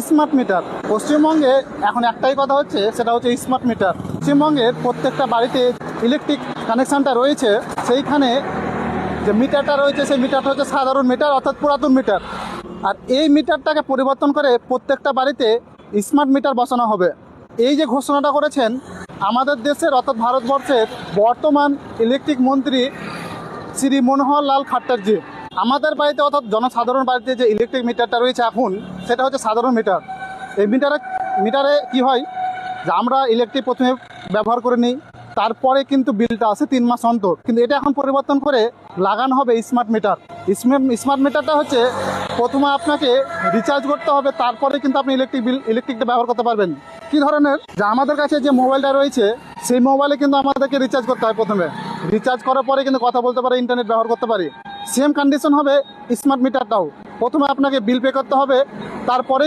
Smart meter. পশ্চিমবঙ্গে এখন একটাই কথা হচ্ছে, সেটা হচ্ছে স্মার্ট মিটার। পশ্চিমবঙ্গের প্রত্যেকটা বাড়িতে ইলেকট্রিক কানেকশানটা রয়েছে, সেইখানে যে মিটারটা রয়েছে সেই মিটারটা হচ্ছে সাধারণ মিটার, অর্থাৎ পুরাতন মিটার। আর এই মিটারটাকে পরিবর্তন করে প্রত্যেকটা বাড়িতে স্মার্ট মিটার বসানো হবে। এই যে ঘোষণাটা করেছেন আমাদের দেশের অর্থাৎ ভারতবর্ষের বর্তমান ইলেকট্রিক মন্ত্রী শ্রী মনোহর লাল খাট্টারজি। আমাদের বাড়িতে অর্থাৎ জনসাধারণ বাড়িতে যে ইলেকট্রিক মিটারটা রয়েছে এখন, সেটা হচ্ছে সাধারণ মিটার। এই মিটারে কি হয় যে আমরা ইলেকট্রিক প্রথমে ব্যবহার করে নিই, তারপরে কিন্তু বিলটা আসে 3 মাস অন্তর। কিন্তু এটা এখন পরিবর্তন করে লাগানো হবে স্মার্ট মিটার। স্মার্ট মিটারটা হচ্ছে প্রথমে আপনাকে রিচার্জ করতে হবে, তারপরে কিন্তু আপনি ইলেকট্রিকটা ব্যবহার করতে পারবেন। কি ধরনের, যে আমাদের কাছে যে মোবাইলটা রয়েছে সেই মোবাইলে কিন্তু আমাদেরকে রিচার্জ করতে হয়। প্রথমে রিচার্জ করার পরে কিন্তু কথা বলতে পারি, ইন্টারনেট ব্যবহার করতে পারি। সেম কন্ডিশন হবে স্মার্ট মিটারটাও। প্রথমে আপনাকে বিল পে করতে হবে, তারপরে